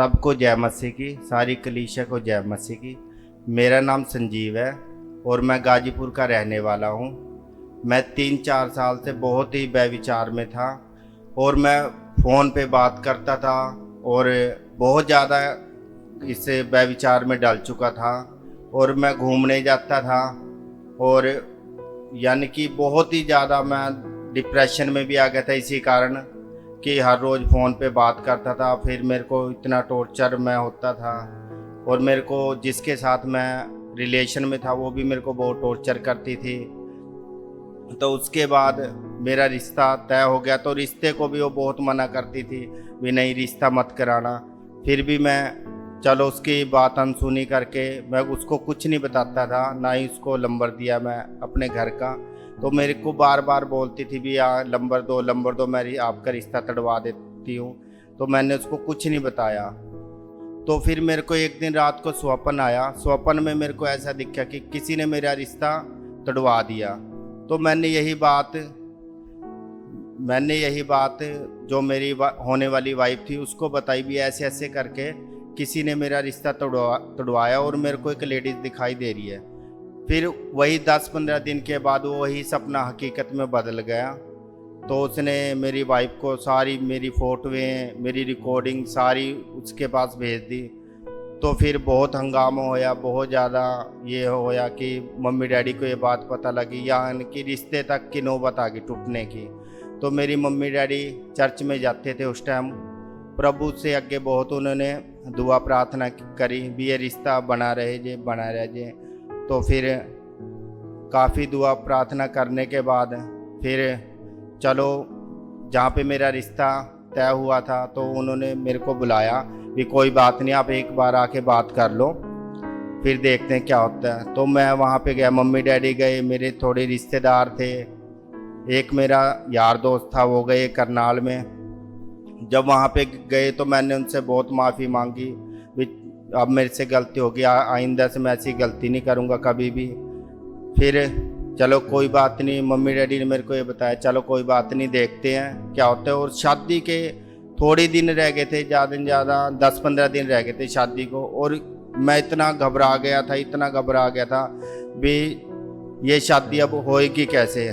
सबको जय मसीह की, सारी कलीसिया को जय मसीह की। मेरा नाम संजीव है और मैं गाजीपुर का रहने वाला हूँ। मैं 3-4 साल से बहुत ही व्यभिचार में था और मैं फ़ोन पे बात करता था और बहुत ज़्यादा इस व्यभिचार में डल चुका था और मैं घूमने जाता था और यानी कि बहुत ही ज़्यादा मैं डिप्रेशन में भी आ गया था इसी कारण कि हर रोज़ फ़ोन पे बात करता था। फिर मेरे को इतना टॉर्चर में होता था और मेरे को जिसके साथ मैं रिलेशन में था वो भी मेरे को बहुत टॉर्चर करती थी। तो उसके बाद मेरा रिश्ता तय हो गया, तो रिश्ते को भी वो बहुत मना करती थी, भी नहीं रिश्ता मत कराना। फिर भी मैं चलो उसकी बात अनसुनी करके मैं उसको कुछ नहीं बताता था, ना ही उसको नंबर दिया मैं अपने घर का। तो मेरे को बार बार बोलती थी भी नंबर दो, मैं आपका रिश्ता तड़वा देती हूँ। तो मैंने उसको कुछ नहीं बताया। तो फिर मेरे को एक दिन रात को स्वप्न आया। स्वप्न में मेरे को ऐसा दिखा कि किसी ने मेरा रिश्ता तड़वा दिया। तो मैंने यही बात जो मेरी होने वाली वाइफ थी उसको बताई भी, ऐसे ऐसे करके किसी ने मेरा रिश्ता तोड़वाया और मेरे को एक लेडीज़ दिखाई दे रही है। फिर वही 10-15 दिन के बाद वही सपना हकीकत में बदल गया। तो उसने मेरी वाइफ को सारी मेरी फ़ोटोएँ, मेरी रिकॉर्डिंग सारी उसके पास भेज दी। तो फिर बहुत हंगामा होया, बहुत ज़्यादा ये होया कि मम्मी डैडी को ये बात पता लगी, यानी कि रिश्ते तक की नौबत आ गई टूटने की। तो मेरी मम्मी डैडी चर्च में जाते थे उस टाइम, प्रभु से आगे बहुत उन्होंने दुआ प्रार्थना करी भी ये रिश्ता बना रहे जे। तो फिर काफ़ी दुआ प्रार्थना करने के बाद फिर चलो जहाँ पे मेरा रिश्ता तय हुआ था तो उन्होंने मेरे को बुलाया भी कोई बात नहीं, आप एक बार आके बात कर लो, फिर देखते हैं क्या होता है। तो मैं वहाँ पे गया, मम्मी डैडी गए, मेरे थोड़े रिश्तेदार थे, एक मेरा यार दोस्त था वो गए करनाल में। जब वहाँ पे गए तो मैंने उनसे बहुत माफ़ी मांगी भी अब मेरे से गलती हो गई, आइंदा से मैं ऐसी गलती नहीं करूँगा कभी भी। फिर चलो कोई बात नहीं, मम्मी डैडी ने मेरे को ये बताया चलो कोई बात नहीं, देखते हैं क्या होता है। और शादी के थोड़े दिन रह गए थे, ज़्यादा से ज़्यादा 10-15 दिन रह गए थे शादी को, और मैं इतना घबरा गया था भी ये शादी अब होएगी कैसे।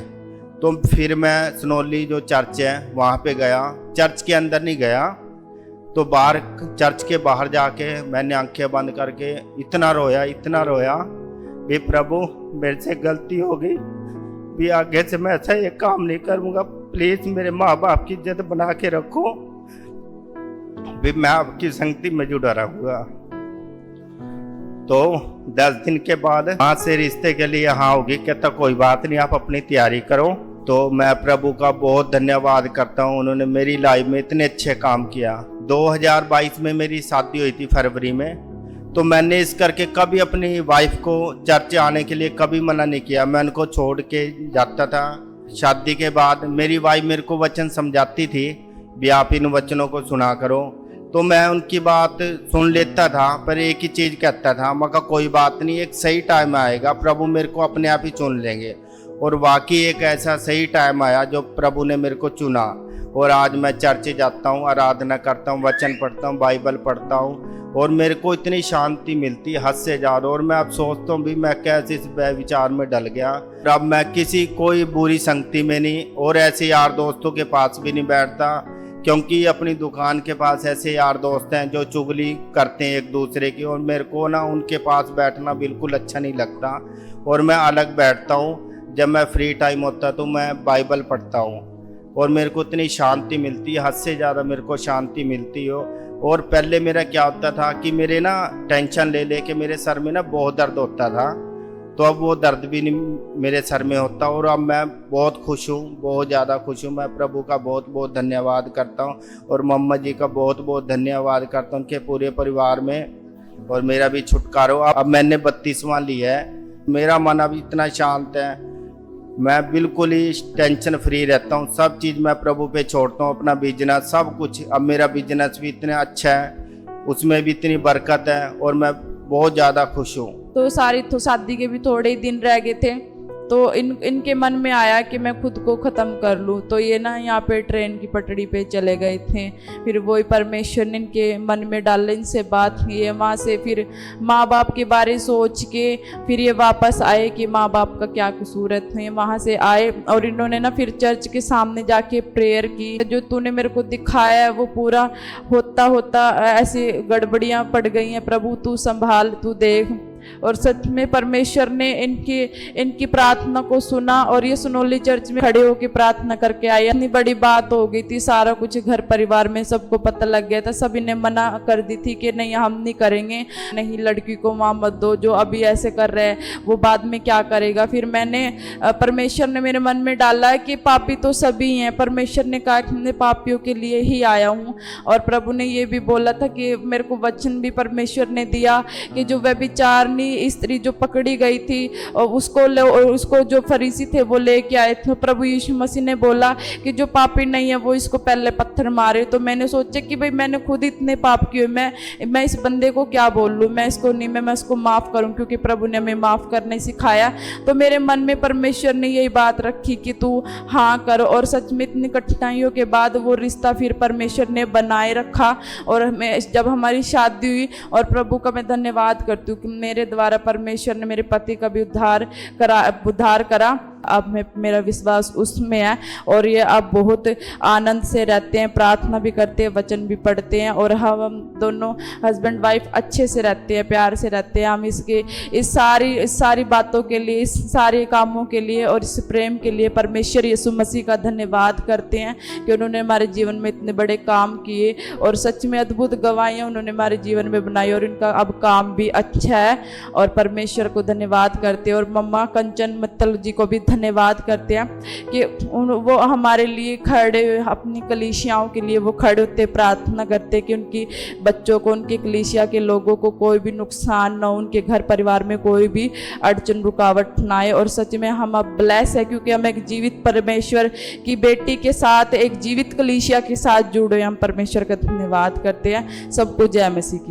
तो फिर मैं सनौली जो चर्च है वहाँ पे गया, चर्च के अंदर नहीं गया, तो बाहर चर्च के बाहर जाके मैंने आंखें बंद करके इतना रोया भी प्रभु मेरे से गलती हो गई, भी आगे से मैं ऐसा ये काम नहीं करूँगा, प्लीज़ मेरे माँ बाप की इज्जत बना के रखो, भी मैं आपकी संगति में जुड़ा रहूँगा। तो 10 दिन के बाद वहाँ से रिश्ते के लिए हाँ होगी, कहता कोई बात नहीं आप अपनी तैयारी करो। तो मैं प्रभु का बहुत धन्यवाद करता हूँ, उन्होंने मेरी लाइफ में इतने अच्छे काम किया। 2022 में मेरी शादी हुई थी फरवरी में। तो मैंने इस करके कभी अपनी वाइफ को चर्च आने के लिए कभी मना नहीं किया, मैं उनको छोड़ के जाता था। शादी के बाद मेरी वाइफ मेरे को वचन समझाती थी भी आप इन वचनों को सुना करो, तो मैं उनकी बात सुन लेता था, पर एक ही चीज़ कहता था, मैं कहा कोई बात नहीं, एक सही टाइम आएगा, प्रभु मेरे को अपने आप ही चुन लेंगे। और वाकई एक ऐसा सही टाइम आया जो प्रभु ने मेरे को चुना, और आज मैं चर्च जाता हूँ, आराधना करता हूँ, वचन पढ़ता हूँ, बाइबल पढ़ता हूँ, और मेरे को इतनी शांति मिलती है हद से ज़्यादा। और मैं अब सोचता हूँ भी मैं कैसे इस व्यभिचार में डल गया। अब मैं कोई बुरी संगति में नहीं, और ऐसे यार दोस्तों के पास भी नहीं बैठता, क्योंकि अपनी दुकान के पास ऐसे यार दोस्त हैं जो चुगली करते हैं एक दूसरे की, और मेरे को ना उनके पास बैठना बिल्कुल अच्छा नहीं लगता। और मैं अलग बैठता हूँ, जब मैं फ्री टाइम होता तो मैं बाइबल पढ़ता हूँ, और मेरे को इतनी शांति मिलती है, हद से ज़्यादा मेरे को शांति मिलती हो। और पहले मेरा क्या होता था कि मेरे ना टेंशन ले के मेरे सर में ना बहुत दर्द होता था, तो अब वो दर्द भी नहीं मेरे सर में होता, और अब मैं बहुत खुश हूँ, बहुत ज़्यादा खुश हूँ। मैं प्रभु का बहुत बहुत धन्यवाद करता हूँ, और मम्मा जी का बहुत बहुत धन्यवाद करता हूँ उनके पूरे परिवार में, और मेरा भी छुटकारा हो। अब मैंने 32वां लिया है, मेरा मन अब इतना शांत है, मैं बिल्कुल ही टेंशन फ्री रहता हूँ। सब चीज़ मैं प्रभु पे छोड़ता हूँ, अपना बिजनेस सब कुछ। अब मेरा बिजनेस भी इतना अच्छा है, उसमें भी इतनी बरकत है, और मैं बहुत ज़्यादा खुश हूँ। तो शादी के भी थोड़े ही दिन रह गए थे, तो इनके मन में आया कि मैं खुद को ख़त्म कर लूँ। तो ये ना यहाँ पे ट्रेन की पटड़ी पे चले गए थे। फिर वही परमेश्वर ने इनके मन में डाला, इनसे बात की है। वहाँ से फिर माँ बाप के बारे सोच के फिर ये वापस आए कि माँ बाप का क्या कसूर है। तो ये वहाँ से आए और इन्होंने ना फिर चर्च के सामने जाके प्रेयर की, जो तूने मेरे को दिखाया है वो पूरा होता होता ऐसी गड़बड़ियाँ पड़ गई हैं, प्रभु तू संभाल, तू देख। और सच में परमेश्वर ने इनकी प्रार्थना को सुना और ये सुनौली चर्च में खड़े होकर प्रार्थना करके आए। इतनी बड़ी बात हो गई थी, सारा कुछ घर परिवार में सबको पता लग गया था। सभी ने मना कर दी थी कि नहीं हम नहीं करेंगे, नहीं लड़की को वहाँ मत दो, जो अभी ऐसे कर रहे हैं वो बाद में क्या करेगा। फिर परमेश्वर ने मेरे मन में डाला कि पापी तो सभी हैं। परमेश्वर ने कहा कि मैं पापियों के लिए ही आया हूँ। और प्रभु ने ये भी बोला था कि मेरे को वचन भी परमेश्वर ने दिया कि जो व्यभिचार स्त्री जो पकड़ी गई थी और उसको जो फरीसी थे वो लेके आए थे। प्रभु यीशु मसीह ने बोला कि जो पापी नहीं है वो इसको पहले पत्थर मारे। तो मैंने सोचा कि भाई मैंने खुद इतने पाप किए, मैं इस बंदे को क्या बोल लूँ, मैं इसको माफ़ करूँ, क्योंकि प्रभु ने हमें माफ़ करने सिखाया। तो मेरे मन में परमेश्वर ने यही बात रखी कि तू हाँ कर। और सच में इतनी कठिनाइयों के बाद वो रिश्ता फिर परमेश्वर ने बनाए रखा। और जब हमारी शादी हुई, और प्रभु का मैं धन्यवाद करती हूँ कि मेरे द्वारा परमेश्वर ने मेरे पति का भी उद्धार करा। अब मेरा विश्वास उसमें है और ये अब बहुत आनंद से रहते हैं, प्रार्थना भी करते हैं, वचन भी पढ़ते हैं। और हम दोनों हस्बैंड वाइफ अच्छे से रहते हैं, प्यार से रहते हैं। हम इस सारी बातों के लिए, इस सारे कामों के लिए और इस प्रेम के लिए परमेश्वर यीशु मसीह का धन्यवाद करते हैं कि उन्होंने हमारे जीवन में इतने बड़े काम किए और सच में अद्भुत गवाहियाँ उन्होंने हमारे जीवन में बनाई। और इनका अब काम भी अच्छा है और परमेश्वर को धन्यवाद करते हैं। और मम्मा कंचन मित्तल जी को भी धन्यवाद करते हैं कि वो हमारे लिए खड़े, अपनी कलीसियाओं के लिए वो खड़े होते, प्रार्थना करते कि उनकी बच्चों को, उनकी कलीसिया के लोगों को कोई भी नुकसान ना हो, उनके घर परिवार में कोई भी अड़चन रुकावट ना आए। और सच में हम अब ब्लेस है क्योंकि हम एक जीवित परमेश्वर की बेटी के साथ, एक जीवित कलीसिया के साथ जुड़े। हम परमेश्वर का धन्यवाद करते हैं। सबको जय मसीह की।